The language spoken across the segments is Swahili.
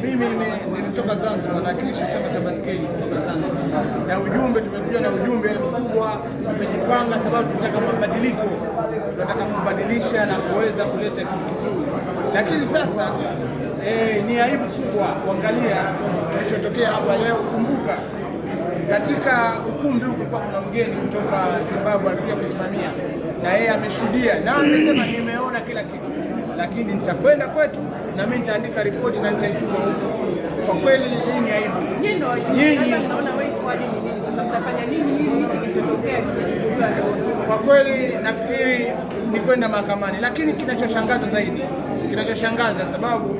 Mimi nilitoka Zanzibar, nawakilisha chama cha baskeli kutoka Zanzibar, na ujumbe tumekuja na ujumbe mkubwa, tumejipanga sababu tunataka mabadiliko, tunataka kubadilisha na kuweza kuleta kitu kizuri. Lakini sasa ni aibu kubwa kuangalia kilichotokea hapa leo. Kumbuka katika ukumbi huu kuna mgeni kutoka Zimbabwe alikuja kusimamia, na yeye ameshuhudia na amesema nimeona kila kitu, lakini nitakwenda kwetu na mimi nitaandika ripoti na nitaituma huko. Kwa kweli hii ni aibu. Nyinyi naona wewe kwa nini sasa mtafanya nini kilichotokea? Kwa kweli nafikiri ni kwenda mahakamani, lakini kinachoshangaza zaidi, sababu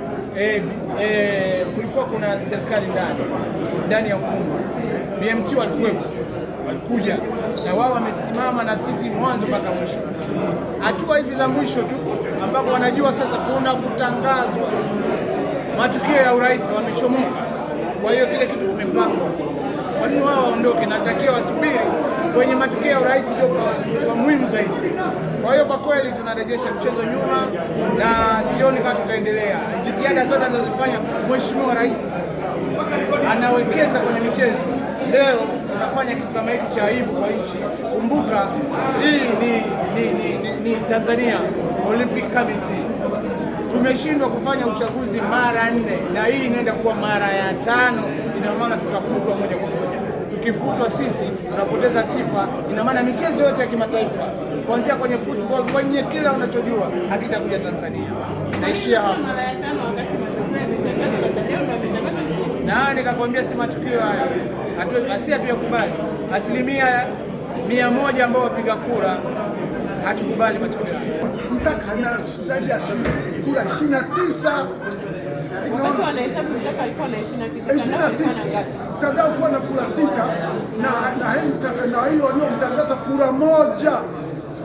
kulikuwa kuna serikali ndani ya ukumbi. BMT walikuja na wao wamesimama na sisi mwanzo mpaka mwisho. Hatua hizi za mwisho tu ambapo wanajua sasa kuna kutangazwa matukio ya urais, wamechomoka. Kwa hiyo kile kitu kimepangwa. Kwa nini wao waondoke? Natakiwa wasubiri kwenye matukio ya urais, ndio kwa muhimu zaidi. Kwa hiyo kwa kweli tunarejesha mchezo nyuma na sioni kama tutaendelea. Jitihada zote anazofanya Mheshimiwa Rais anawekeza kwenye michezo. Leo tunafanya kitu kama hiki cha aibu kwa nchi. Kumbuka hii ni Tanzania Olympic Committee. Tumeshindwa kufanya uchaguzi mara 4 na hii inaenda kuwa mara ya 5. Ina maana tutafutwa moja kwa moja. Tukifutwa sisi tunapoteza sifa. Ina maana michezo yote ya kimataifa kuanzia kwenye football, kwenye kila unachojua hakitakuja Tanzania. Naishia hapa. Mara ya 5 wakati matokeo yametangazwa na tayari wametangaza. Na nikakwambia si matukio haya. Hatuyakubali. 100% ambao wapiga kura hatukubali matukio haya. Mtaka na zaidi ya kura 29. Wakati wanahesabu Mtaka alikuwa na 29. Mtandao kuwa na kura 6 na hiyo waliomtangaza kura 1.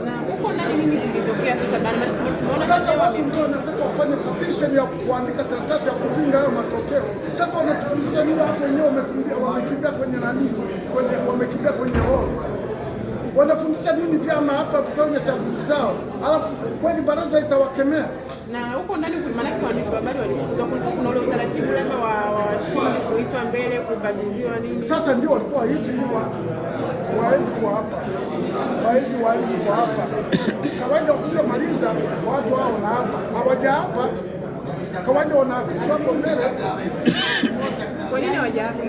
Na huko ndani nini kilitokea sasa bana? Tumeona sasa watu ndio wanataka kufanya petition ya kuandika karatasi ya kupinga hayo matokeo. Sasa wanatufundisha nini? Watu wenyewe wamekimbia kwenye nani? Wamekimbia kwenye hall. Wanafundisha nini vyama hapa kufanya chaguzi zao? Alafu kwani baraza itawakemea? Na huko ndani kuna maana kwa waandishi wa habari walikuwa kuna ule utaratibu labda wa washindi kuitwa mbele kukabidhiwa nini? Sasa ndio walikuwa hivi waenzi kwa hapa. Waenzi kwa hapa. Kawaida ukishamaliza watu hao na hapa. Hawaja hapa. Kawaida wanaapishwa kwa mbele. Kwa nini hawaja hapa?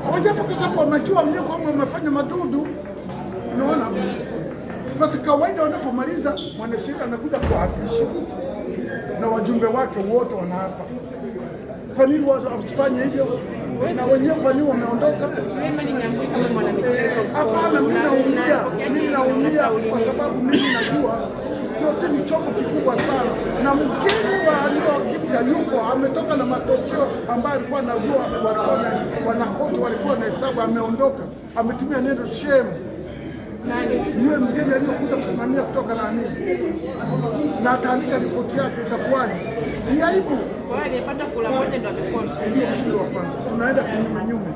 Hawaja hapa kwa sababu wamejua mlio kwamba wamefanya madudu. Unaona? Basi kawaida wanapomaliza mwanasheria anakuja kuapisha na wajumbe wake wote wanaapa. Kwa nini wasifanye hivyo? Na wenyewe kwa nini wameondoka? Hapana, mimi naumia kwa sababu mimi najua sio ni choko kikubwa sana, na mgeni wa aliyokisha yuko ametoka na matokeo ambayo alikuwa anajua, wanakoti walikuwa na hesabu, ameondoka, ametumia neno shame. Yule mgeni aliyokuja kusimamia kutoka na nini na ataandika ripoti yake, itakuwaje? Ni aibu. Kwa hiyo alipata kula moja ndio amekuwa mshindi wa kwanza. Tunaenda kinyume.